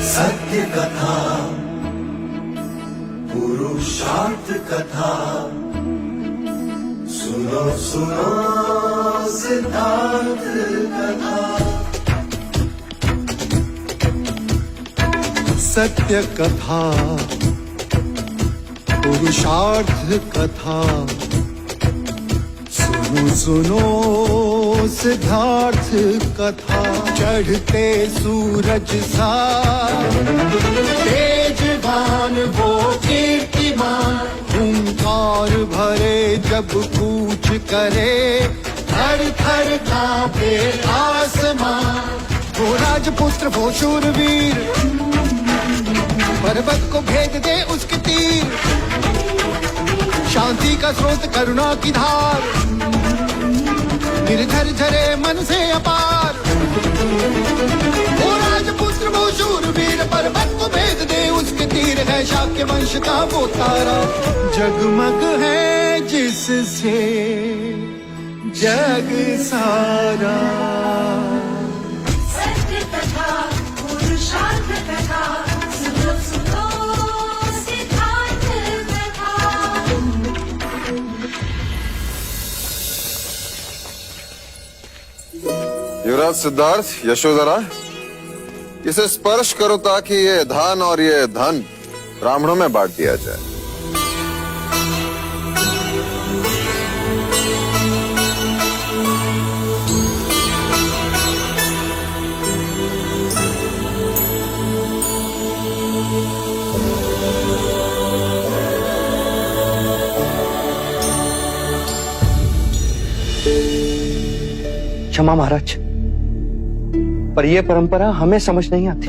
सत्य कथा, पुरुषार्थ कथा, सुनो सुनो सिद्धार्थ कथा। सत्य कथा, पुरुषार्थ कथा, सुनो सुनो सिद्धार्थ कथा। चढ़ते सूरज सा तेजवान वो कीर्तिमान, हुंकार भरे जब कूच करे, थर थर कांपे आसमान। वो राजपुत्र वो शूरवीर, पर्वत को भेद दे उसके तीर, शांति का स्रोत करुणा की धार, निर्झर झरे मन से अपार। वो राजपुत्र वो शूरवीर, पर्वत को भेद दे उसके तीर, है शाक्य वंश का वो तारा, जगमग है जिससे जग सारा। सत्य कथा, पुरुषार्थ कथा, सुनो सुनो सिद्धार्थ कथा। युवराज सिद्धार्थ, यशोधरा, इसे स्पर्श करो ताकि ये धन और ये धन ब्राह्मणों में बांट दिया जाए। क्षमा महाराज, पर यह परंपरा हमें समझ नहीं आती।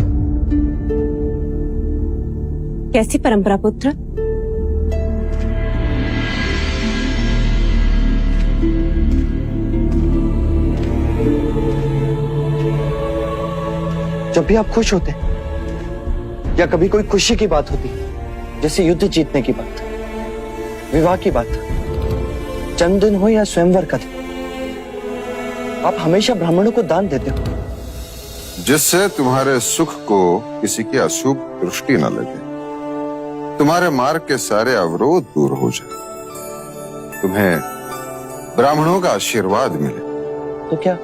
कैसी परंपरा पुत्र? जब भी आप खुश होते या कभी कोई खुशी की बात होती, जैसे युद्ध जीतने की बात, विवाह की बात, जन्मदिन हो या स्वयंवर का दिन, आप हमेशा ब्राह्मणों को दान देते हो, जिससे तुम्हारे सुख को किसी की अशुभ दृष्टि न लगे, तुम्हारे मार्ग के सारे अवरोध दूर हो जाए, तुम्हें ब्राह्मणों का आशीर्वाद मिले। तो क्या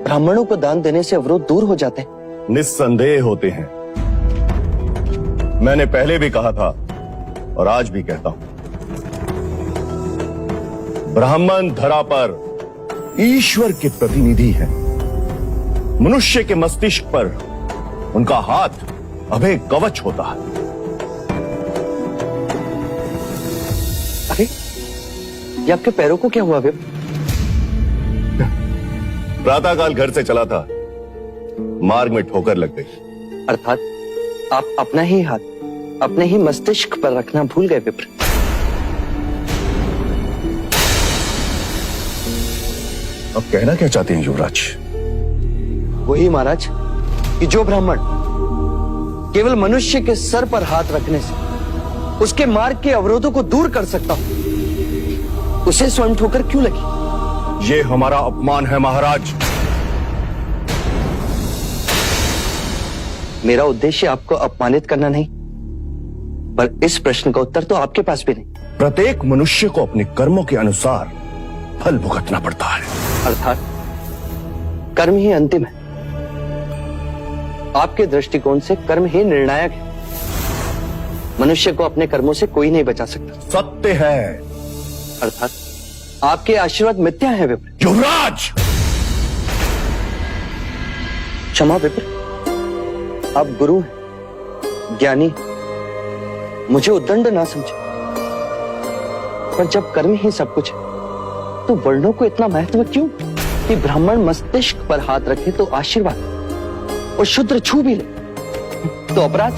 ब्राह्मणों को दान देने से अवरोध दूर हो जाते हैं? निस्संदेह होते हैं। मैंने पहले भी कहा था और आज भी कहता हूं, ब्राह्मण धरा पर ईश्वर के प्रतिनिधि हैं। मनुष्य के मस्तिष्क पर उनका हाथ अभय कवच होता है। अरे, ये आपके पैरों को क्या हुआ विप? प्रातःकाल घर से चला था, मार्ग में ठोकर लग गई। अर्थात आप अपना ही हाथ अपने ही मस्तिष्क पर रखना भूल गए विप्र। अब कहना क्या चाहते हैं युवराज? वही महाराज कि जो ब्राह्मण केवल मनुष्य के सर पर हाथ रखने से उसके मार्ग के अवरोधों को दूर कर सकता हो, उसे स्वयं ठोकर क्यों लगी? ये हमारा अपमान है महाराज। मेरा उद्देश्य आपको अपमानित करना नहीं, पर इस प्रश्न का उत्तर तो आपके पास भी नहीं। प्रत्येक मनुष्य को अपने कर्मों के अनुसार फल भुगतना पड़ता है। अर्थात कर्म ही अंतिम है। आपके दृष्टिकोण से कर्म ही निर्णायक है। मनुष्य को अपने कर्मों से कोई नहीं बचा सकता। सत्य है। अर्थात आपके आशीर्वाद मिथ्या है विप्र। युवराज! क्षमा विप्र, आप गुरु हैं, ज्ञानी, मुझे उद्दंड ना समझे, पर जब कर्म ही सब कुछ है तो वर्णों को इतना महत्व क्यों कि ब्राह्मण मस्तिष्क पर हाथ रखे तो आशीर्वाद और शूद्र छू भी ले तो अपराध?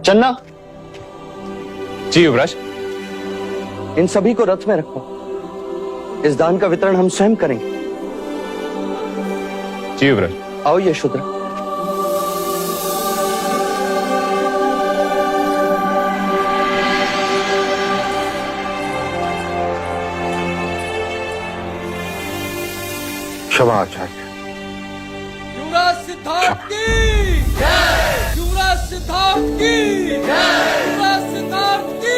चन्ना। जी युवराज। इन सभी को रथ में रखो, इस दान का वितरण हम स्वयं करेंगे। जी युवराज। आओ यशोधरा। क्षमा आचार्य। युवराज सिद्धार्थ की जय, युवराज सिद्धार्थ की जय, युवराज सिद्धार्थ की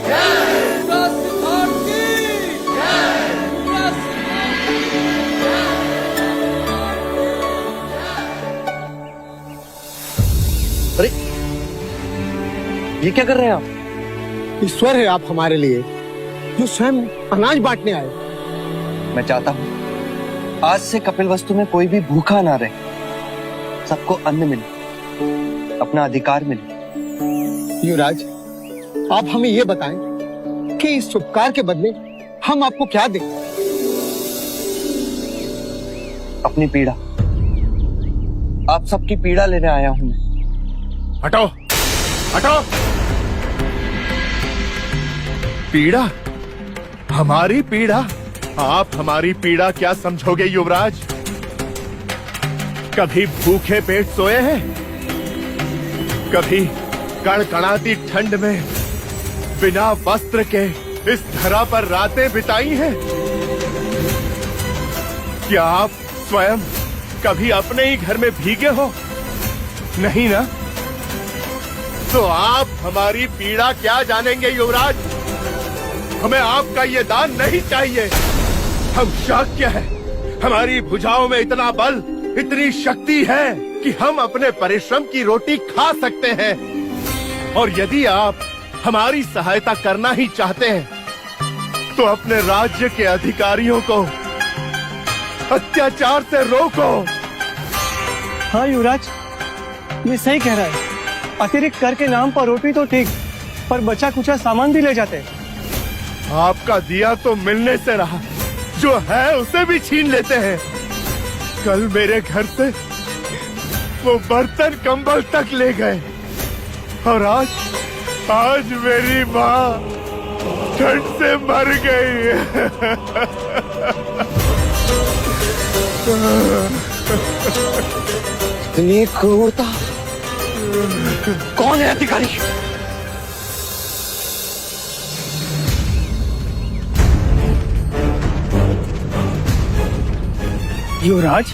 जय, युवराज सिद्धार्थ की जय, युवराज अरे ये क्या कर रहे हैं आप? ईश्वर है आप हमारे लिए, जो स्वयं अनाज बांटने आए। मैं चाहता हूं आज से कपिल वस्तु में कोई भी भूखा ना रहे, सबको अन्न मिले, अपना अधिकार मिले। युवराज, आप हमें ये बताएं कि इस उपकार के बदले हम आपको क्या दें? अपनी पीड़ा, आप सबकी पीड़ा लेने आया हूं मैं। हटो, हटो। पीड़ा? हमारी पीड़ा? आप हमारी पीड़ा क्या समझोगे युवराज? कभी भूखे पेट सोए हैं? कभी कड़कड़ाती ठंड में बिना वस्त्र के इस धरा पर रातें बिताई हैं? क्या आप स्वयं कभी अपने ही घर में भीगे हो? नहीं ना? तो आप हमारी पीड़ा क्या जानेंगे युवराज? हमें आपका ये दान नहीं चाहिए। हम शाक्य हैं, हमारी भुजाओं में इतना बल, इतनी शक्ति है कि हम अपने परिश्रम की रोटी खा सकते हैं। और यदि आप हमारी सहायता करना ही चाहते हैं तो अपने राज्य के अधिकारियों को अत्याचार से रोको। हाँ युवराज, ये सही कह रहा है। अतिरिक्त कर के नाम पर रोटी तो ठीक, पर बचा कुचा सामान भी ले जाते। आपका दिया तो मिलने से रहा, जो है उसे भी छीन लेते हैं। कल मेरे घर से वो बर्तन कंबल तक ले गए, और आज मेरी माँ ठंड से मर गई। इतनी क्रूरता! कौन है अधिकारी? युवराज,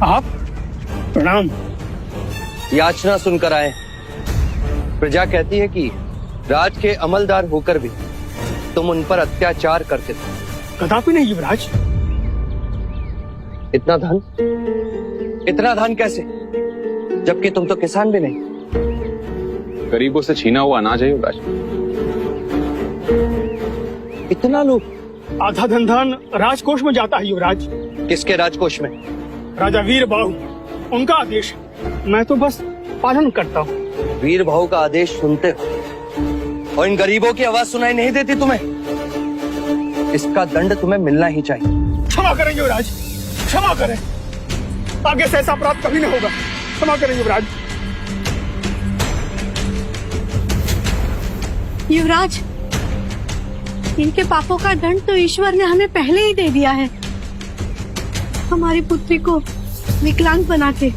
आप प्रणाम। याचना सुनकर आए। प्रजा कहती है कि राज के अमलदार होकर भी तुम उन पर अत्याचार करते थे। कदापि नहीं युवराज। इतना धन कैसे, जबकि तुम तो किसान भी नहीं। गरीबों से छीना हुआ अनाज है युवराज। इतना लोग? आधा धन राजकोष में जाता है युवराज। किसके राजकोष में? राजा वीर बाहु, उनका आदेश। मैं तो बस पालन करता हूँ। वीर बाहु का आदेश सुनते हो और इन गरीबों की आवाज सुनाई नहीं देती तुम्हें? इसका दंड तुम्हें मिलना ही चाहिए। क्षमा करें युवराज, क्षमा करें। आगे से ऐसा अपराध कभी नहीं होगा। क्षमा करें युवराज। युवराज, इनके पापों का दंड तो ईश्वर ने हमें पहले ही दे दिया है, हमारी पुत्री को विकलांग बना के।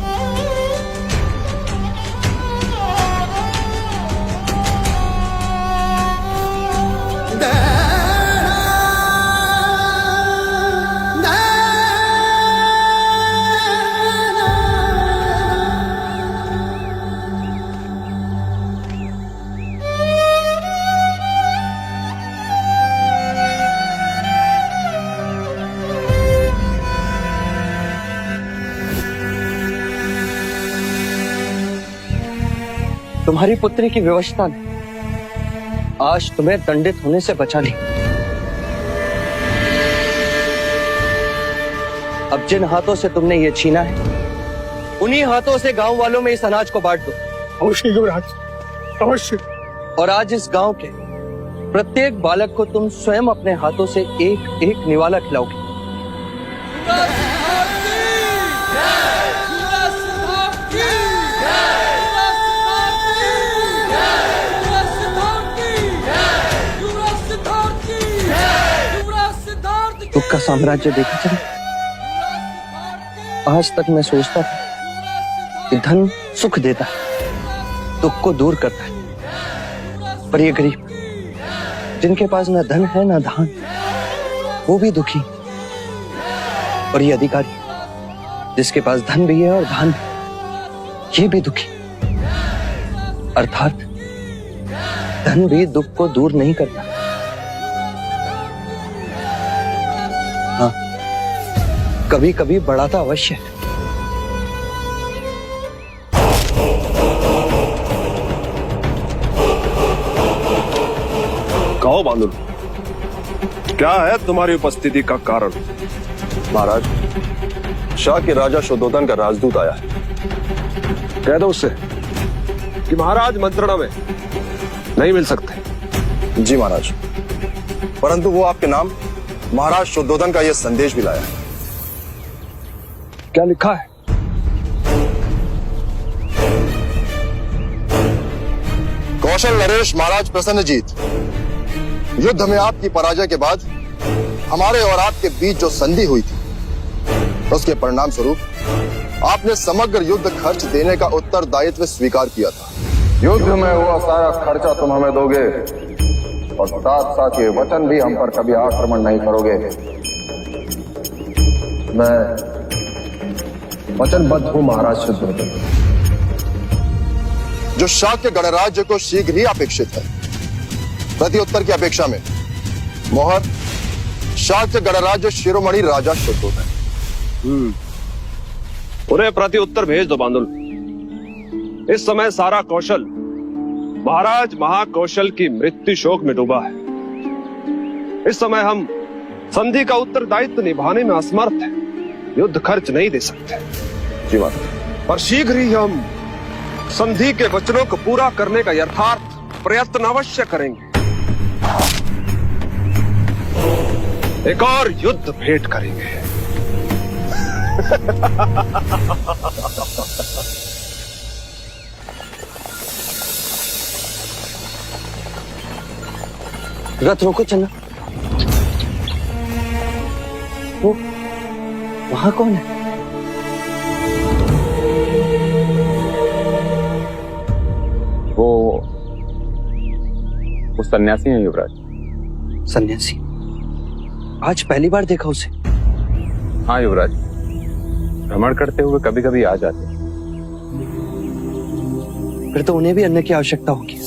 तुम्हारी पुत्री की विवशता ने आज तुम्हें दंडित होने से बचा ली। अब जिन हाथों से तुमने ये छीना है, उन्हीं हाथों से गांव वालों में इस अनाज को बांट दो। अवश्य युवराज, अवश्य। और आज इस गांव के प्रत्येक बालक को तुम स्वयं अपने हाथों से एक एक निवाला खिलाओगे। दुख का साम्राज्य देखा चले। आज तक मैं सोचता था कि धन सुख देता है, दुख को दूर करता है, पर ये गरीब जिनके पास न धन है न धान, वो भी दुखी। और ये अधिकारी जिसके पास धन भी है और धान भी, ये भी दुखी। अर्थात धन भी दुख को दूर नहीं करता। हाँ, कभी कभी बढ़ाता अवश्य है। कहो बांदुल, क्या है तुम्हारी उपस्थिति का कारण? महाराज, शाह के राजा शुद्धोधन का राजदूत आया है। कह दो उससे कि महाराज मंत्रणा में नहीं मिल सकते। जी महाराज, परंतु वो आपके नाम महाराज शुद्धोधन का यह संदेश भी लाया है। क्या लिखा है? कौशल नरेश महाराज प्रसन्नजीत, युद्ध में आपकी पराजय के बाद हमारे और आपके बीच जो संधि हुई थी, उसके परिणाम स्वरूप आपने समग्र युद्ध खर्च देने का उत्तरदायित्व स्वीकार किया था। युद्ध में हुआ सारा खर्चा तुम हमें दोगे और साथ साथ ये वचन भी हम पर कभी आक्रमण नहीं करोगे। मैं वचनबद्ध हूं महाराज शुद्धोधन। जो शाक्य गणराज्य को शीघ्र ही अपेक्षित है, प्रत्युत्तर की अपेक्षा में मोहर शाक्य गणराज्य शिरोमणि राजा शुद्धोधन। उन्हें प्रत्युत्तर भेज दो बांदुल। इस समय सारा कौशल महाराज महाकौशल की मृत्यु शोक में डूबा है। इस समय हम संधि का उत्तरदायित्व निभाने में असमर्थ हैं। युद्ध खर्च नहीं दे सकते। जी महाराज। पर शीघ्र ही हम संधि के वचनों को पूरा करने का यथार्थ प्रयत्न अवश्य करेंगे। एक और युद्ध भेंट करेंगे। रथ रोको चलना। वो वहां कौन है? वो सन्यासी है युवराज। सन्यासी? आज पहली बार देखा उसे। हाँ युवराज, भ्रमण करते हुए कभी कभी आ जाते। फिर तो उन्हें भी अन्न की आवश्यकता होगी।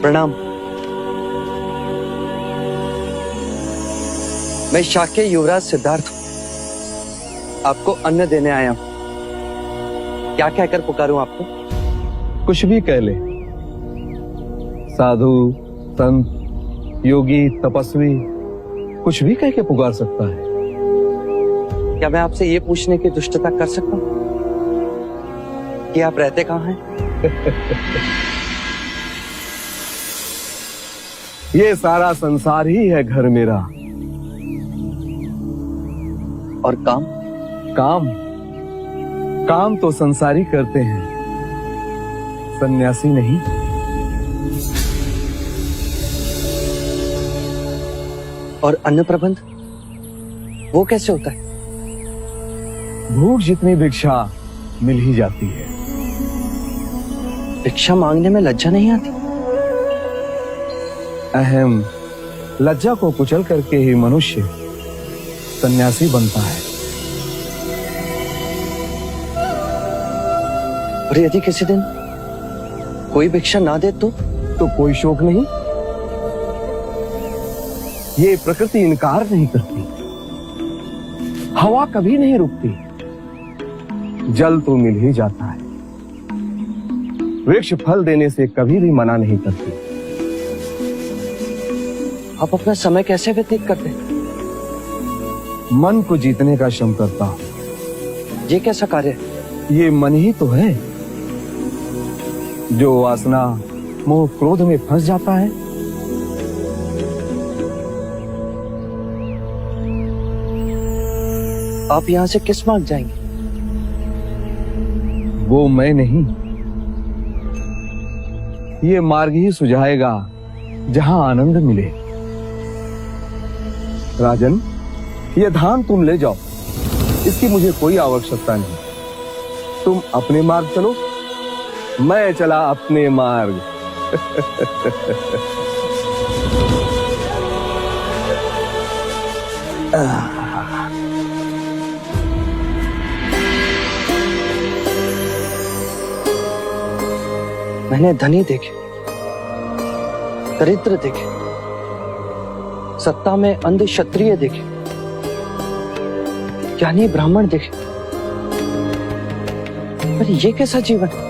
प्रणाम। मैं शाक्य युवराज सिद्धार्थ हूं, आपको अन्न देने आया हूं। क्या कहकर पुकारूं आपको? कुछ भी कह ले। साधु, संत, योगी, तपस्वी, कुछ भी कह के पुकार सकता है। क्या मैं आपसे ये पूछने की दुष्टता कर सकता हूं कि आप रहते कहां हैं? ये सारा संसार ही है घर मेरा। और काम? काम तो संसारी करते हैं, सन्यासी नहीं। और अन्न प्रबंध वो कैसे होता है? भूख जितनी भिक्षा मिल ही जाती है। भिक्षा मांगने में लज्जा नहीं आती? अहम लज्जा को कुचल करके ही मनुष्य सन्यासी बनता है। और यदि किसी दिन कोई भिक्षा ना दे तो कोई शोक नहीं। ये प्रकृति इनकार नहीं करती। हवा कभी नहीं रुकती। जल तो मिल ही जाता है। वृक्ष फल देने से कभी भी मना नहीं करती। आप अपना समय कैसे व्यतीत करते हैं? मन को जीतने का श्रम करता हूं। ये कैसा कार्य है? ये मन ही तो है जो वासना मोह क्रोध में फंस जाता है। आप यहां से किस मार्ग जाएंगे? वो मैं नहीं, ये मार्ग ही सुझाएगा जहां आनंद मिले। राजन, ये धान तुम ले जाओ, इसकी मुझे कोई आवश्यकता नहीं। तुम अपने मार्ग चलो, मैं चला अपने मार्ग। मैंने धनी देखे, दरिद्र देखे, सत्ता में अंध क्षत्रिय देखे, ज्ञानी ब्राह्मण देखे, पर ये कैसा जीवन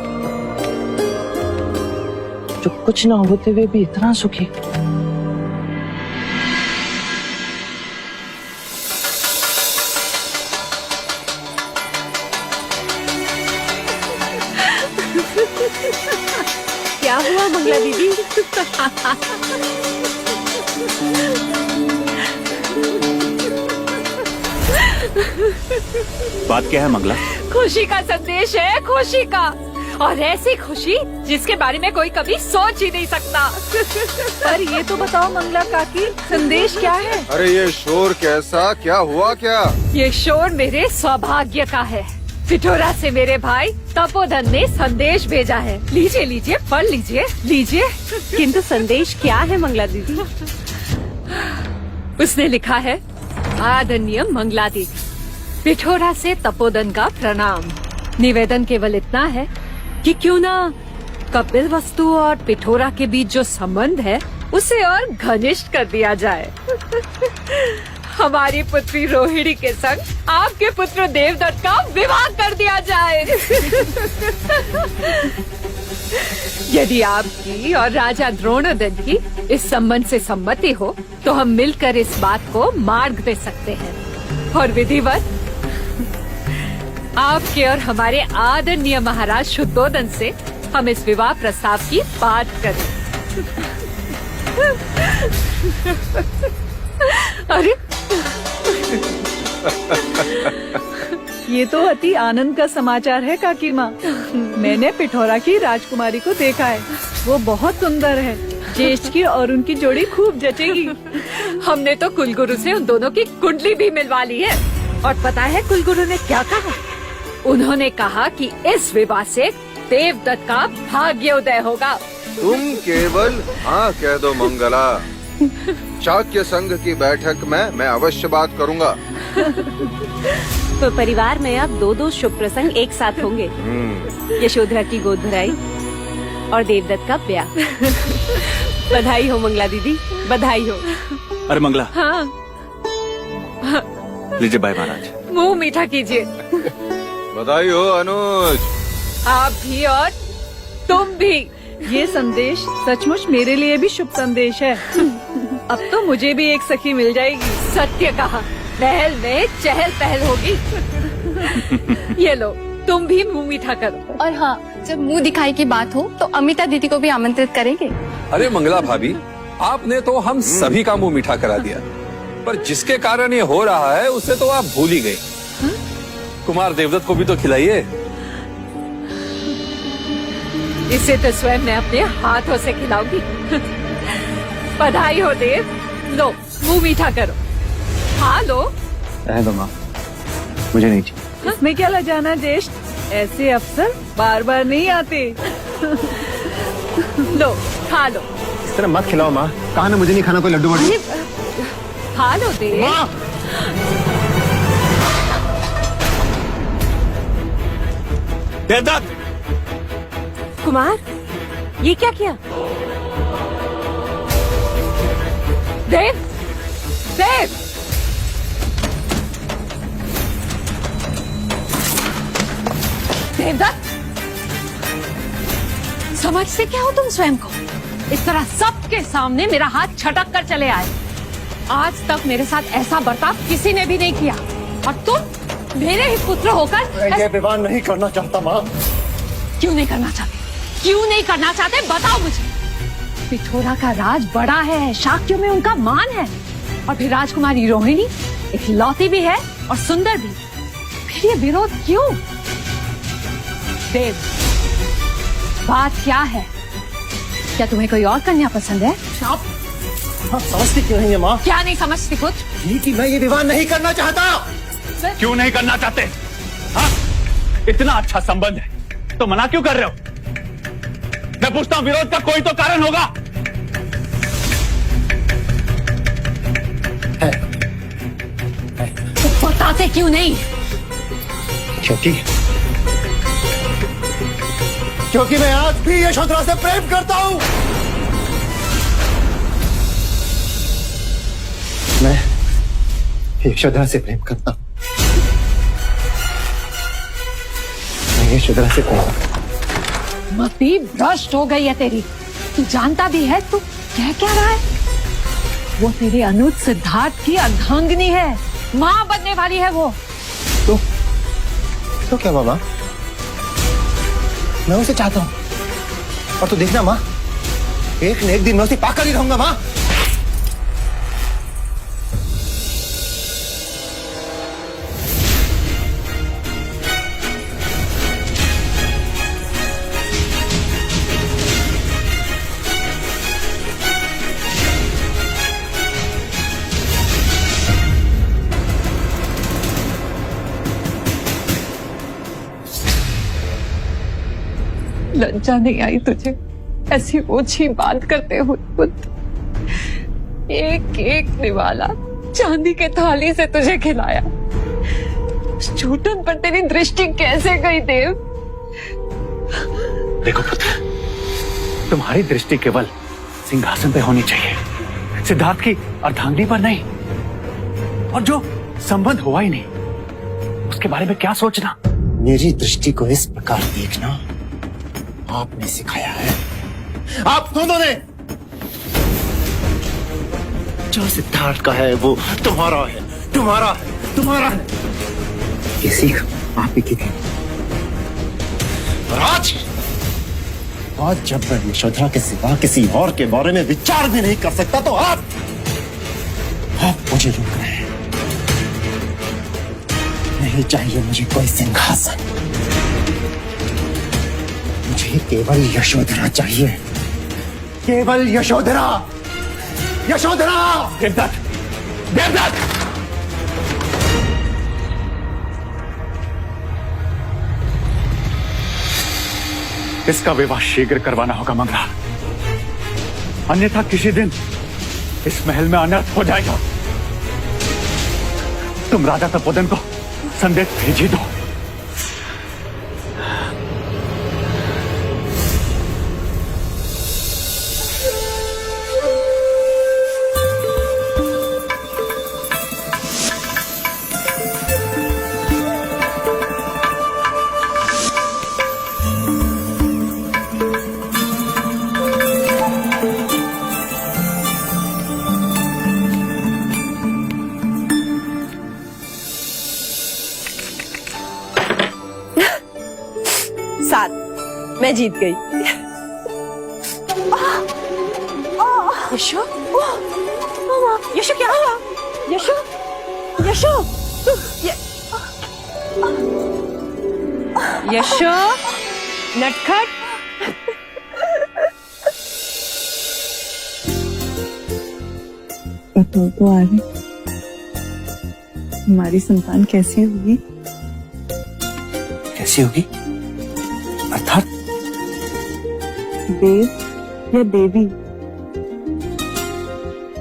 जो कुछ ना होते हुए भी इतना सुखी। क्या हुआ मंगला दीदी? बात क्या है मंगला? खुशी का संदेश है, खुशी का, और ऐसी खुशी जिसके बारे में कोई कभी सोच ही नहीं सकता। पर ये तो बताओ मंगला काकी, संदेश क्या है? अरे ये शोर कैसा, क्या हुआ क्या? ये शोर मेरे सौभाग्य का है। पिठोरा से मेरे भाई तपोधन ने संदेश भेजा है। लीजिए लीजिए, पढ़ लीजिए, लीजिए। किंतु संदेश क्या है मंगला दीदी? उसने लिखा है, आदरणीय मंगला दीदी, पिठोरा से तपोधन का प्रणाम। निवेदन केवल इतना है कि क्यों ना कपिल वस्तु और पिठोरा के बीच जो संबंध है उसे और घनिष्ठ कर दिया जाए। हमारी पुत्री रोहिणी के संग आपके पुत्र देवदत्त का विवाह कर दिया जाए। यदि आपकी और राजा द्रोणादन की इस संबंध से सम्मति हो तो हम मिलकर इस बात को मार्ग दे सकते हैं और विधिवत आपके और हमारे आदरणीय महाराज शुद्धोदन से हम इस विवाह प्रस्ताव की बात करें। अरे ये तो अति आनंद का समाचार है काकी माँ। मैंने पिठोरा की राजकुमारी को देखा है, वो बहुत सुंदर है। ज्येष्ठ की और उनकी जोड़ी खूब जचेगी। हमने तो कुलगुरु से उन दोनों की कुंडली भी मिलवा ली है। और पता है कुलगुरु ने क्या कहा? उन्होंने कहा कि इस विवाह से देवदत्त का भाग्योदय होगा। तुम केवल हाँ कह दो मंगला। शाक्य संघ की बैठक में मैं अवश्य बात करूंगा। तो परिवार में अब 2-2 शुभ प्रसंग एक साथ होंगे। यशोधरा की गोद भराई और देवदत्त का ब्याह। बधाई हो मंगला दीदी, बधाई हो। अरे मंगला। हाँ। लीजिए बाय महाराज। मुंह मीठा कीजिए। बधाई हो अनुज। आप भी और तुम भी। ये संदेश सचमुच मेरे लिए भी शुभ संदेश है। अब तो मुझे भी एक सखी मिल जाएगी। सत्य कहा, महल में चहल पहल होगी। ये लो, तुम भी मुंह मीठा करो। और हाँ, जब मुंह दिखाई की बात हो तो अमिता दीदी को भी आमंत्रित करेंगे। अरे मंगला भाभी, आपने तो हम सभी का मुंह मीठा करा दिया, पर जिसके कारण ये हो रहा है उसे तो आप भूल ही गए। कुमार देवदत्त को भी तो खिलाइए। इसे तो स्वयं मैं अपने हाथों से खिलाऊंगी। बधाई हो देव। लो, मुंह मीठा करो। हाँ लो। दो माँ, मुझे नहीं चाहिए। इसमें क्या लजाना ज्येष्ठ, ऐसे अफसर बार बार नहीं आते। लो, खा लो। इस तरह मत खिलाओ माँ, कहा ना मुझे नहीं खाना कोई लड्डू वड्डू। खा लो देव। देवदत्त! कुमार, ये क्या किया? देव, देव! देवदत्त! समझते क्या हो तुम स्वयं को? इस तरह सबके सामने मेरा हाथ छटक कर चले आए। आज तक मेरे साथ ऐसा बर्ताव किसी ने भी नहीं किया, और तुम मेरे ही पुत्र होकर ये विवाह नहीं करना चाहता माँ। क्यों नहीं करना चाहते? क्यों नहीं करना चाहते बताओ मुझे। पिठोरा का राज बड़ा है, शाक्यों में उनका मान है, और फिर राजकुमारी रोहिणी इकलौती भी है और सुंदर भी। फिर ये विरोध क्यों? देव, बात क्या है? क्या तुम्हें कोई और कन्या पसंद है? आप समझती क्यों नहीं है माँ? क्या नहीं समझती पुत्र? कि मैं ये विवाह नहीं करना चाहता। क्यों नहीं करना चाहते? हाँ? इतना अच्छा संबंध है तो मना क्यों कर रहे हो? पूछता हूँ, विरोध का कोई तो कारण होगा। तो बताते क्यों नहीं? क्योंकि मैं आज भी यशोधरा से प्रेम करता हूं। मैं यशोधरा से प्रेम करता हूं। मैं यशोधरा से प्रेम करता हूं। मति भ्रष्ट हो गई है तेरी। तू जानता भी है तू कह क्या रहा है? वो तेरे अनुज सिद्धार्थ की अर्धांगिनी है, माँ बनने वाली है वो। तो क्या मामा, मैं उसे चाहता हूं। और तू देखना माँ, एक न एक दिन मैं उसे पाकर ही रहूंगा माँ। लज्जा नहीं आई तुझे ऐसी ओछी बात करते हुए? पुत्र, एक एक निवाला चांदी के थाली से तुझे खिलाया। उस झूठन पर तेरी दृष्टि कैसे गई देव? देखो पुत्र, तुम्हारी दृष्टि केवल सिंहासन पे होनी चाहिए, सिद्धार्थ की अर्धांगिनी पर नहीं। और जो संबंध हुआ ही नहीं उसके बारे में क्या सोचना। मेरी दृष्टि को इस प्रकार देखना आपने सिखाया है, आप दोनों ने। जो सिद्धार्थ का है वो तुम्हारा है, तुम्हारा है, तुम्हारा है। ये सीख आप ही की थी। और आज जब मैं यशोधरा के सिवा किसी और के बारे में विचार भी नहीं कर सकता तो आप मुझे रोक रहे हैं। नहीं चाहिए मुझे कोई सिंहासन, मुझे केवल यशोधरा चाहिए, केवल यशोधरा। यशोधरा! देवदत्त, देवदत्त! इसका विवाह शीघ्र करवाना होगा मंगला, अन्यथा किसी दिन इस महल में अनर्थ हो जाएगा। तुम राजा तपोधन को संदेश भेज ही दो। मैं जीत गई। यशो, यशो क्या हुआ? यशो, यशो, यशो, नटखट। बताओ तो आ रही, हमारी संतान कैसी होगी? कैसी होगी अर्थात? देव या देवी?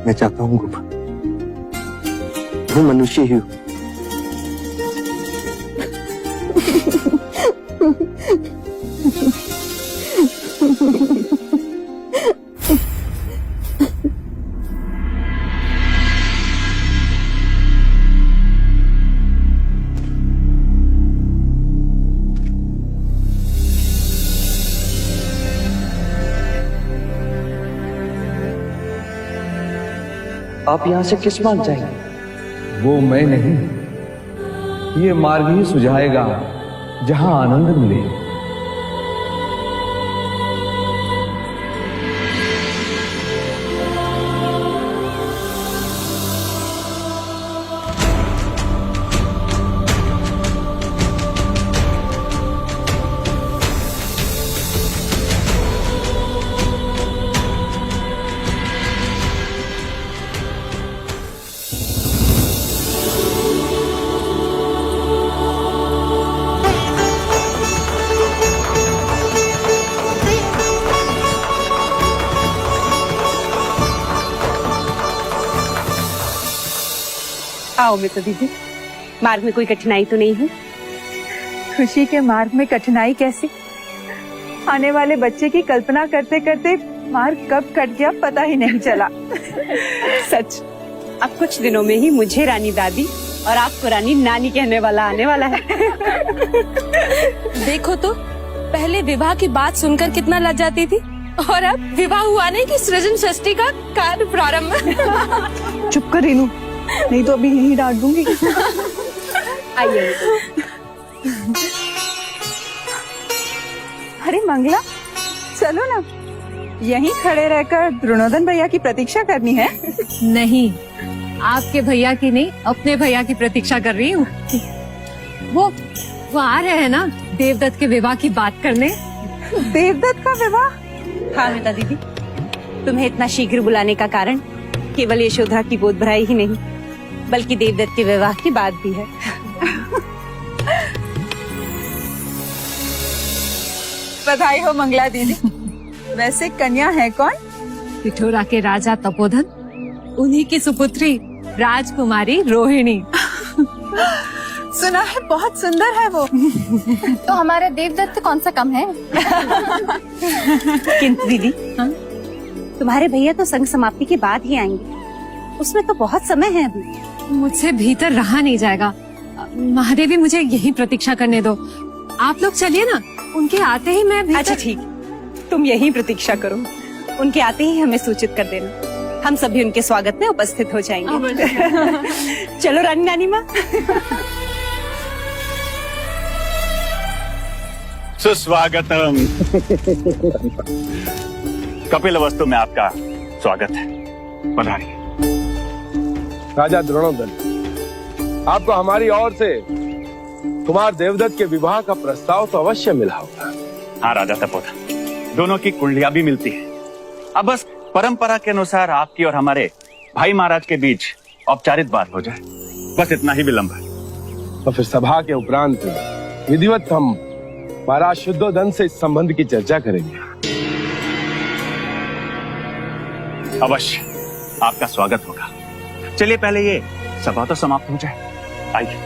मैं चाहता हूँ गोपा, वो मनुष्य ही हो। आप यहाँ से किस मार्ग जाएंगे? वो मैं नहीं, ये मार्ग ही सुझाएगा जहां आनंद मिले। आओ मित्र दीदी, मार्ग में कोई कठिनाई तो नहीं है? खुशी के मार्ग में कठिनाई कैसी? आने वाले बच्चे की कल्पना करते करते मार्ग कब कट गया पता ही नहीं चला। सच, अब कुछ दिनों में ही मुझे रानी दादी और आपको रानी नानी कहने वाला आने वाला है। देखो तो, पहले विवाह की बात सुनकर कितना लज्जाती थी और अब विवाह हुआ नहीं कि सृजन षष्ठी का कार्य प्रारंभ। चुप कर रेनू, नहीं तो अभी यहीं डांट दूंगी। आइए। अरे मंगला, चलो ना, यहीं खड़े रहकर द्रोणोदन भैया की प्रतीक्षा करनी है। नहीं, आपके भैया की नहीं, अपने भैया की प्रतीक्षा कर रही हूँ। वो आ रहे हैं ना देवदत्त के विवाह की बात करने। देवदत्त का विवाह? हाँ मिता दीदी, तुम्हें इतना शीघ्र बुलाने का कारण केवल यशोधरा की गोद भराई ही नहीं, बल्कि देवदत्त के विवाह की बात भी है। बधाई हो मंगला दीदी। वैसे कन्या है कौन? पिठोरा के राजा तपोधन, उन्हीं की सुपुत्री राजकुमारी रोहिणी। सुना है बहुत सुंदर है वो। तो हमारा देवदत्त कौन सा कम है? किंतु दीदी, तुम्हारे भैया तो संग समाप्ति के बाद ही आएंगे, उसमें तो बहुत समय है अभी। मुझसे भीतर रहा नहीं जाएगा। महादेवी, मुझे यही प्रतीक्षा करने दो। आप लोग चलिए ना, उनके आते ही मैं भीतर... अच्छा ठीक, तुम यही प्रतीक्षा करो, उनके आते ही हमें सूचित कर देना, हम सभी उनके स्वागत में उपस्थित हो जाएंगे। चलो रानी नानी माँ। सुस्वागतम। कपिल वस्तु में आपका स्वागत है, पधारिए। राजा द्रोणोदन, आपको हमारी ओर से कुमार देवदत्त के विवाह का प्रस्ताव तो अवश्य मिला होगा। हाँ राजा तपोधन, दोनों की कुंडलियां भी मिलती है। अब बस परंपरा के अनुसार आपकी और हमारे भाई महाराज के बीच औपचारिक बात हो जाए, बस इतना ही विलंब है। तो फिर सभा के उपरांत विधिवत हम महाराज शुद्धोदन से इस संबंध की चर्चा करेंगे। अवश्य आपका स्वागत होगा। चलिए पहले ये सभा तो समाप्त हो जाए, आइए।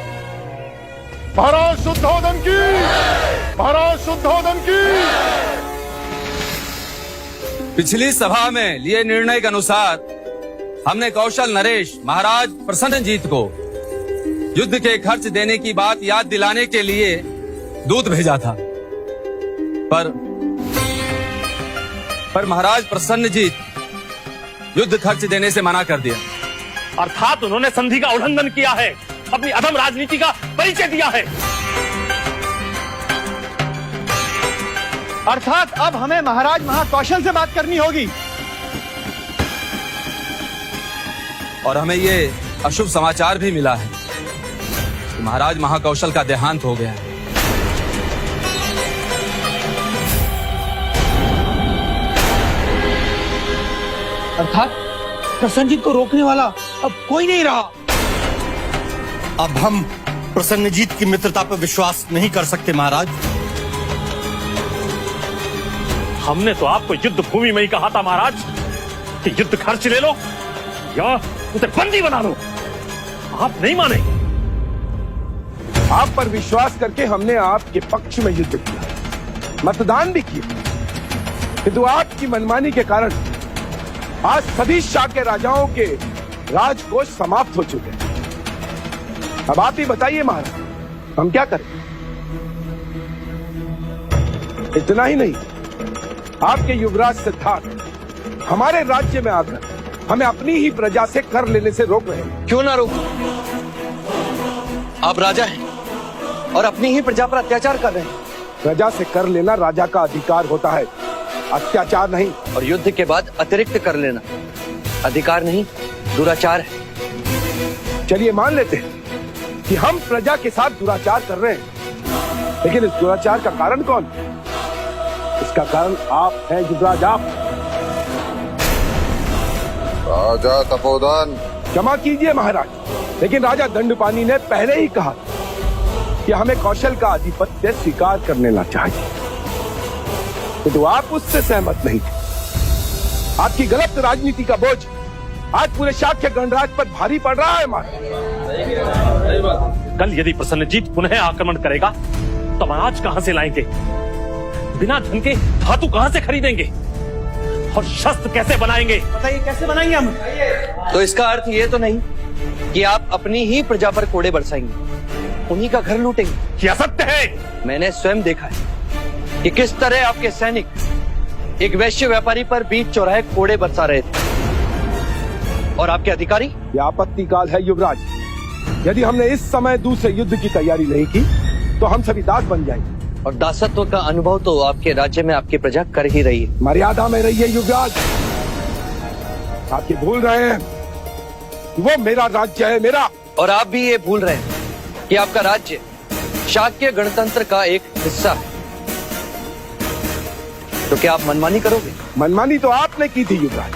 महाराज शुद्धोदन की, महाराज शुद्धोदन की। पिछली सभा में लिए निर्णय के अनुसार हमने कौशल नरेश महाराज प्रसन्नजीत को युद्ध के खर्च देने की बात याद दिलाने के लिए दूत भेजा था, पर महाराज प्रसन्नजीत युद्ध खर्च देने से मना कर दिया। अर्थात उन्होंने संधि का उल्लंघन किया है, अपनी अधम राजनीति का परिचय दिया है। अर्थात अब हमें महाराज महाकौशल से बात करनी होगी। और हमें ये अशुभ समाचार भी मिला है कि महाराज महाकौशल का देहांत हो गया है। अर्थात प्रसन्नजीत को रोकने वाला अब कोई नहीं रहा। अब हम प्रसन्नजीत की मित्रता पर विश्वास नहीं कर सकते महाराज। हमने तो आपको युद्ध भूमि में ही कहा था महाराज कि युद्ध खर्च ले लो या उसे बंदी बना लो। आप नहीं माने। आप पर विश्वास करके हमने आपके पक्ष में युद्ध किया, मतदान भी किया, किंतु आपकी मनमानी के कारण आज सभी शाक्य राजाओं के राजकोष समाप्त हो चुके हैं। अब आप ही बताइए महाराज, हम क्या करें? इतना ही नहीं, आपके युवराज सिद्धार्थ हमारे राज्य में आकर हमें अपनी ही प्रजा से कर लेने से रोक रहे हैं। क्यों ना रोको? आप राजा हैं और अपनी ही प्रजा पर अत्याचार कर रहे हैं। प्रजा से कर लेना राजा का अधिकार होता है, अत्याचार नहीं। और युद्ध के बाद अतिरिक्त कर लेना अधिकार नहीं, दुराचार है। चलिए मान लेते हैं कि हम प्रजा के साथ दुराचार कर रहे हैं, लेकिन इस दुराचार का कारण कौन? इसका कारण आप हैं युवराज, आप। राजा तपोधन, क्षमा कीजिए महाराज, लेकिन राजा दंडपानी ने पहले ही कहा कि हमें कौशल का आधिपत्य स्वीकार कर लेना चाहिए, तो आप उससे सहमत नहीं थे। आपकी गलत राजनीति का बोझ आज पूरे शाक्य गणराज पर भारी पड़ रहा है महाराज। कल यदि प्रसन्नजीत पुनः आक्रमण करेगा तो अनाज कहां से लाएंगे? बिना धन के धातु कहां से खरीदेंगे? और शस्त्र कैसे बनाएंगे? बताइए कैसे बनाएंगे हम? तो इसका अर्थ ये तो नहीं कि आप अपनी ही प्रजा पर कोड़े बरसाएंगे, उन्हीं का घर लूटेंगे? क्या सत्य है? मैंने स्वयं देखा है कि किस तरह आपके सैनिक एक वैश्य व्यापारी पर बीच चौराहे कोड़े बरसा रहे थे। और आपके अधिकारी? यह आपत्ति काल है युवराज। यदि हमने इस समय दूसरे युद्ध की तैयारी नहीं की तो हम सभी दास बन जाएंगे। और दासत्व का अनुभव तो आपके राज्य में आपकी प्रजा कर ही रही है। मर्यादा में रहिए युवराज। आप ये भूल रहे हैं वो मेरा राज्य है, मेरा। और आप भी ये भूल रहे हैं कि आपका राज्य शाक्य गणतंत्र का एक हिस्सा है। तो क्या आप मनमानी करोगे? मनमानी तो आपने की थी युवराज,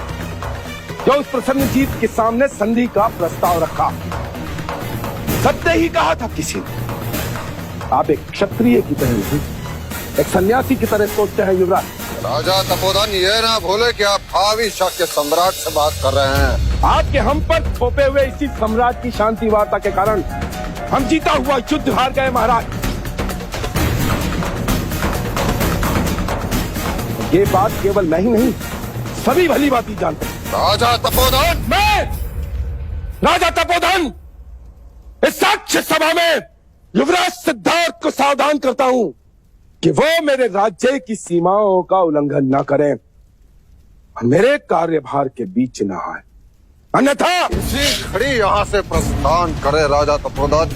जो उस प्रसन्नजीत के सामने संधि का प्रस्ताव रखा। सत्य ही कहा था किसी ने। आप एक क्षत्रिय की तरह नहीं, एक सन्यासी की तरह सोचते हैं युवराज। राजा तपोधन ये ना भूले कि आप भावी शाक्य सम्राट से बात कर रहे हैं। आपके हम पर थोपे हुए इसी सम्राट की शांति वार्ता के कारण हम जीता हुआ युद्ध हार गए महाराज। ये बात केवल मैं ही नहीं, सभी भली भांति जानते हैं। राजा तपोधन, मैं राजा तपोधन इस साक्ष्य सभा में युवराज सिद्धार्थ को सावधान करता हूं कि वो मेरे राज्य की सीमाओं का उल्लंघन न करें और मेरे कार्यभार के बीच न आए, अन्यथा इसी घड़ी यहाँ से प्रस्थान करे राजा तपोधन।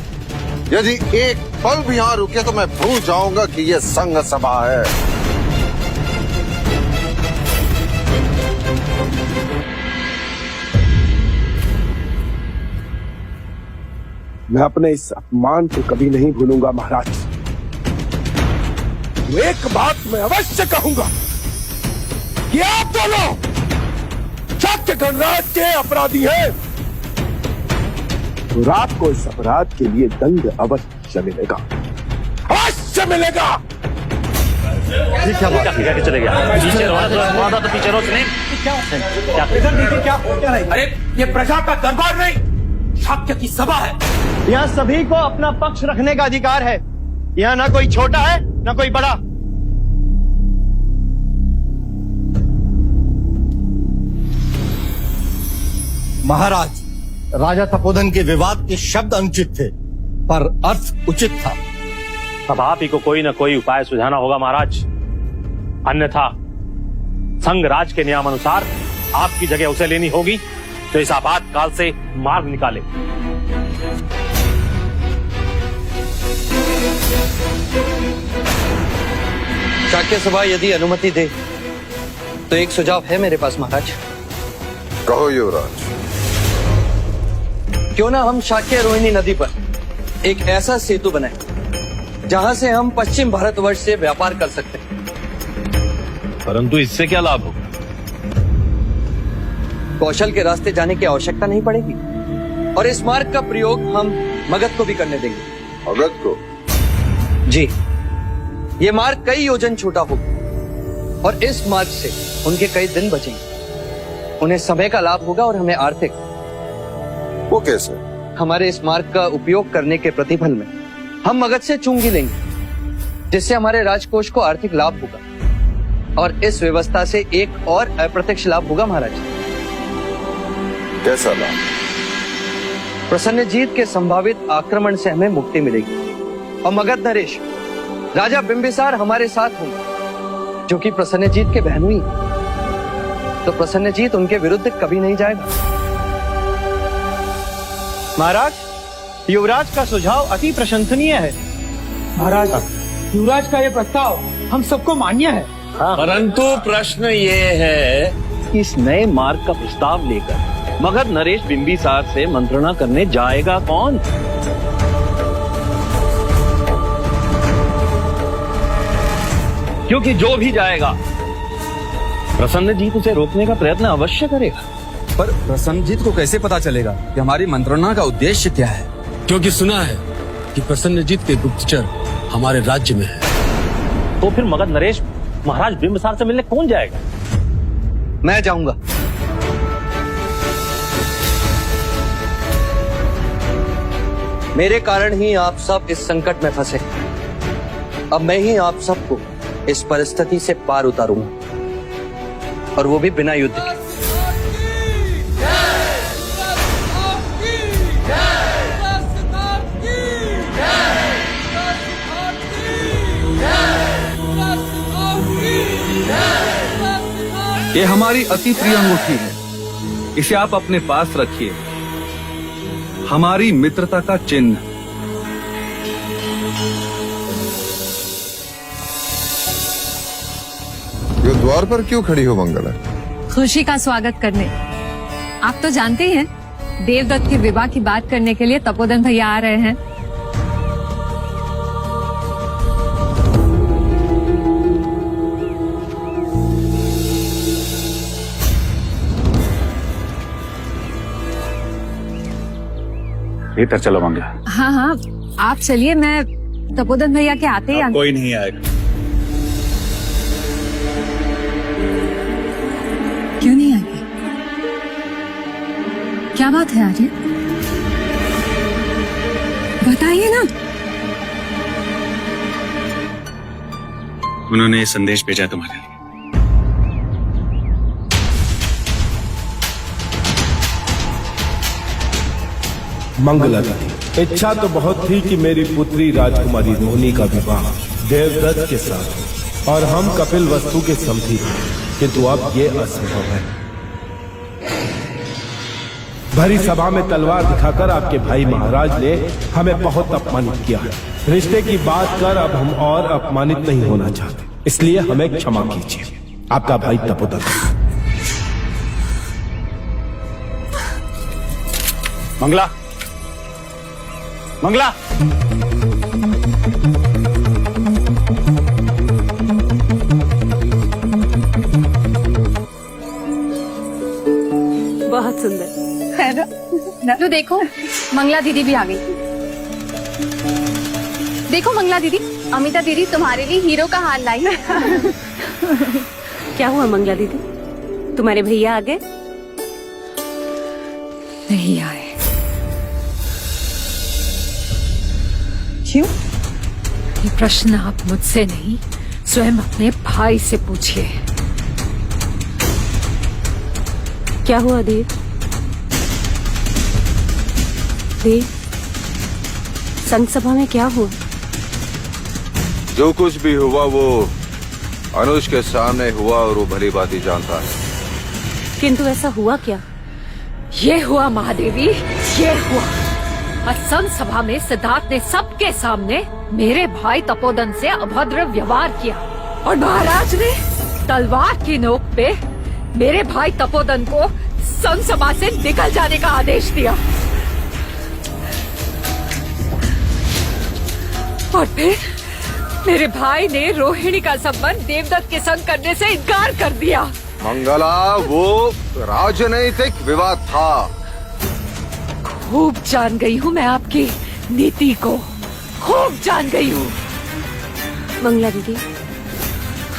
यदि एक पल भी यहाँ रुके तो मैं भूल जाऊंगा कि ये संघ सभा है। मैं अपने इस अपमान को कभी नहीं भूलूंगा महाराज। एक बात मैं अवश्य कहूंगा कि आप दोनों शाक्य गणराज्य के अपराधी हैं। तो आपको इस अपराध के लिए दंड अवश्य मिलेगा, अवश्य मिलेगा। क्या बात है? चले गया पीछे रहो, तो पीछे रहो। क्या? अरे ये प्रजा का दरबार नहीं, शाक्य की सभा है। यहाँ सभी को अपना पक्ष रखने का अधिकार है। यहाँ ना कोई छोटा है ना कोई बड़ा। महाराज, राजा तपोधन के विवाद के शब्द अनुचित थे पर अर्थ उचित था। अब आप ही को कोई न कोई उपाय सुझाना होगा महाराज, अन्यथा संघ राज के नियम अनुसार आपकी जगह उसे लेनी होगी, तो इस आपातकाल से मार्ग निकाले। शाक्य सभा यदि अनुमति दे तो एक सुझाव है मेरे पास महाराज। कहो युवराज। क्यों ना हम शाक्य रोहिणी नदी पर एक ऐसा सेतु बनाएं जहां से हम पश्चिम भारतवर्ष से व्यापार कर सकते हैं। परंतु इससे क्या लाभ होगा? कौशल के रास्ते जाने की आवश्यकता नहीं पड़ेगी और इस मार्ग का प्रयोग हम मगध को भी करने देंगे। मगध को? जी, ये मार्ग कई योजन छोटा होगा और इस मार्ग से उनके कई दिन बचेंगे। उन्हें समय का लाभ होगा और हमें आर्थिक। वो कैसे? हमारे इस मार्ग का उपयोग करने के प्रतिफल में हम मगध से चुंगी लेंगे, जिससे हमारे राजकोष को आर्थिक लाभ होगा और इस व्यवस्था से एक और अप्रत्यक्ष लाभ होगा महाराज। कैसा लाभ? प्रसन्नजीत के संभावित आक्रमण से हमें मुक्ति मिलेगी और मगध नरेश राजा बिंबिसार हमारे साथ होंगे, जो कि प्रसन्नजीत के बहनोई। तो प्रसन्नजीत उनके विरुद्ध कभी नहीं जाएगा। महाराज, युवराज का सुझाव अति प्रशंसनीय है। महाराज, युवराज का ये प्रस्ताव हम सबको मान्य है। परंतु प्रश्न ये है कि इस नए मार्ग का प्रस्ताव लेकर मगध नरेश बिंबिसार से मंत्रणा करने जाएगा कौन? क्योंकि जो भी जाएगा प्रसन्नजीत उसे रोकने का प्रयत्न अवश्य करेगा। पर प्रसन्नजीत को कैसे पता चलेगा कि हमारी मंत्रणा का उद्देश्य क्या है? क्योंकि सुना है कि प्रसन्नजीत के गुप्तचर हमारे राज्य में है। तो फिर मगध नरेश महाराज बिंबिसार से मिलने कौन जाएगा? मैं जाऊंगा। मेरे कारण ही आप सब इस संकट में फंसे। अब मैं ही आप सबको इस परिस्थिति से पार उतारूंगा, और वो भी बिना युद्ध के। ये हमारी अति प्रिय अंगूठी है, इसे आप अपने पास रखिए, हमारी मित्रता का चिन्ह। ये द्वार पर क्यों खड़ी हो मंगला? खुशी का स्वागत करने। आप तो जानते हैं देवदत्त के विवाह की बात करने के लिए तपोधन भैया आ रहे हैं। भीतर चलो मंगला। हाँ हाँ, आप चलिए, मैं तपोधन भैया के आते ही कोई नहीं आएगा। क्यों नहीं आएंगे? क्या बात है आर्य? बताइए ना। उन्होंने संदेश भेजा तुम्हारे लिए। मंगला दी, इच्छा तो बहुत थी कि मेरी पुत्री राजकुमारी रोहिणी का विवाह देवदत्त के साथ हो और हम कपिल वस्तु के समधी हो, किंतु अब ये असंभव है। भरी सभा में तलवार दिखाकर आपके भाई महाराज ने हमें बहुत अपमानित किया है। रिश्ते की बात कर अब हम और अपमानित नहीं होना चाहते, इसलिए हमें क्षमा कीजिए। आपका भाई तपोधन। मंगला, मंगला, बहुत सुंदर है ना? तो देखो, मंगला दीदी भी आ गई। देखो मंगला दीदी, अमिता दीदी तुम्हारे लिए हीरो का हार लाई। क्या हुआ मंगला दीदी, तुम्हारे भैया आ गए? नहीं आए। क्यों? ये प्रश्न आप मुझसे नहीं, स्वयं अपने भाई से पूछिए। क्या हुआ देव? देव, संघ सभा में क्या हुआ? जो कुछ भी हुआ वो अनुज के सामने हुआ और वो भली बात ही जानता है। किंतु ऐसा हुआ क्या? ये हुआ महादेवी, ये हुआ। संघ सभा में सिद्धार्थ ने सबके सामने मेरे भाई तपोधन से अभद्र व्यवहार किया और महाराज ने तलवार की नोक पे मेरे भाई तपोधन को संघ सभा से निकल जाने का आदेश दिया। और फिर मेरे भाई ने रोहिणी का संबंध देवदत्त के संग करने से इनकार कर दिया। मंगला, वो राजनैतिक विवाद था। खूब जान गई हूँ मैं आपकी नीति को, खूब जान गई हूँ। मंगला दीदी,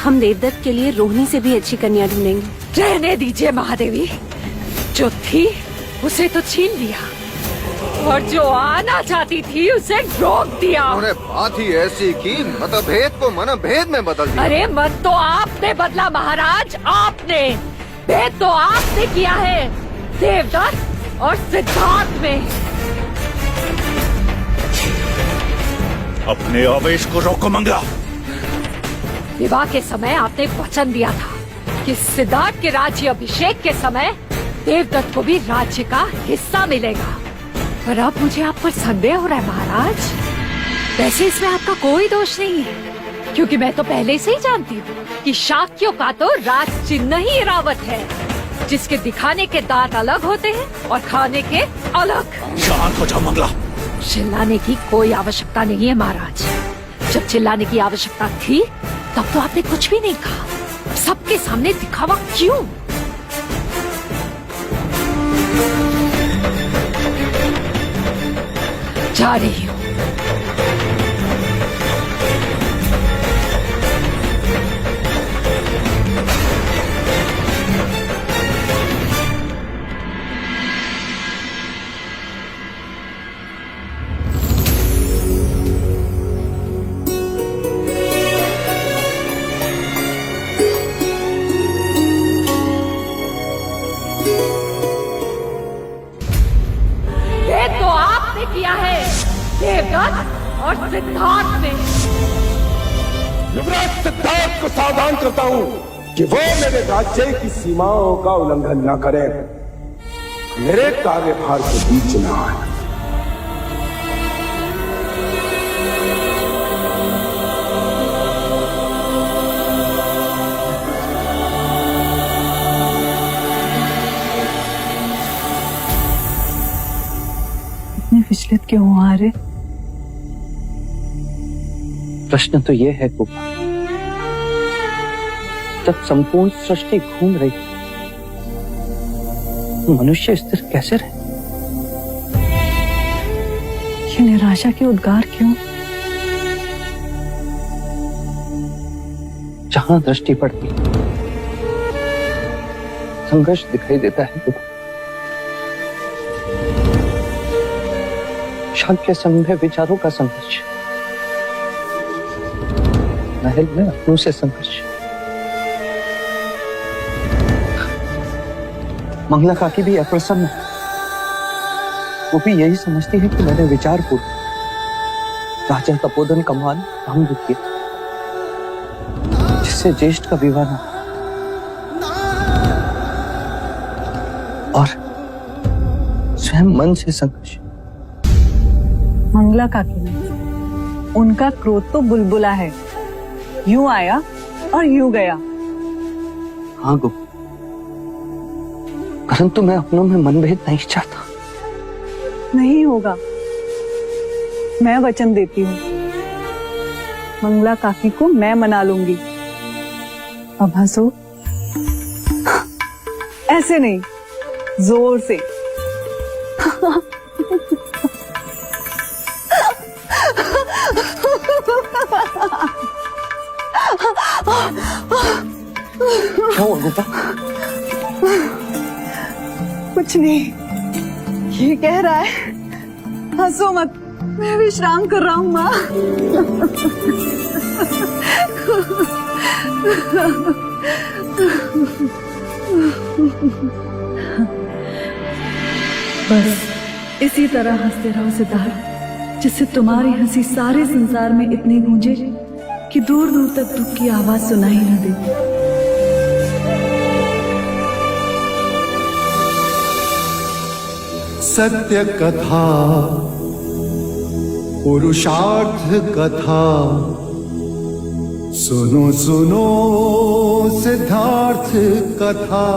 हम देवदत्त के लिए रोहिणी से भी अच्छी कन्या ढूंढेंगे। रहने दीजिए महादेवी, जो थी उसे तो छीन लिया और जो आना चाहती थी उसे रोक दिया। उन्होंने बात ही ऐसी की, मतभेद को मनभेद में बदल दिया। अरे मत तो आपने बदला महाराज, आपने। भेद तो आपने किया है देवदत्त और सिद्धार्थ में। अपने आवेश को रोको मंगला। विवाह के समय आपने वचन दिया था कि सिद्धार्थ के राज्य अभिषेक के समय देवदत्त को भी राज्य का हिस्सा मिलेगा, पर अब मुझे आप पर संदेह हो रहा है महाराज। वैसे इसमें आपका कोई दोष नहीं है, क्योंकि मैं तो पहले से ही जानती हूँ कि शाक्यों का तो राज चिन्ह ही इरावत है, जिसके दिखाने के दांत अलग होते हैं और खाने के अलग। शांत हो जाओ मंगला। चिल्लाने की कोई आवश्यकता नहीं है महाराज। जब चिल्लाने की आवश्यकता थी तब तो आपने कुछ भी नहीं कहा। सबके सामने दिखावा क्यों? जा रही हूँ। सिद्धार्थ ने। युवराज सिद्धार्थ को सावधान करता हूं कि वो मेरे राज्य की सीमाओं का उल्लंघन न करे, मेरे कार्यभार के बीच न आए। इतने विचलित क्यों आ रहे? प्रश्न तो यह है गोपा, जब संपूर्ण सृष्टि घूम रही तो मनुष्य स्थिर कैसे रहे? ये निराशा के उद्गार क्यों? जहां दृष्टि पड़ती संघर्ष दिखाई देता है गोपा। शाक्य संघ में विचारों का संघर्ष, महल में अपनों से संघर्ष। मंगला काकी भी अप्रसन्न है, वो भी यही समझती है कि मैंने विचारपूर्वक राजा तपोधन का मान भंग किया, जिससे ज्येष्ठ का विवाह न और स्वयं मन से संघर्ष। मंगला काकी ने, उनका क्रोध तो बुलबुला है, यूं आया और यूं गया। हाँ गो, परंतु मैं अपनों में मनभेद नहीं चाहता। नहीं होगा, मैं वचन देती हूँ, मंगला काकी को मैं मना लूंगी। अब हंसो, ऐसे नहीं, जोर से। क्या हुआ गोपा? कुछ नहीं, ये कह रहा है हंसो मत, मैं विश्राम कर रहा हूँ माँ। बस इसी तरह हंसते रहो सिद्धार्थ, जिससे तुम्हारी हंसी सारे संसार में इतनी गूंजे कि दूर दूर तक दुख की आवाज सुनाई न दे। सत्य कथा, पुरुषार्थ कथा, सुनो सुनो सिद्धार्थ कथा।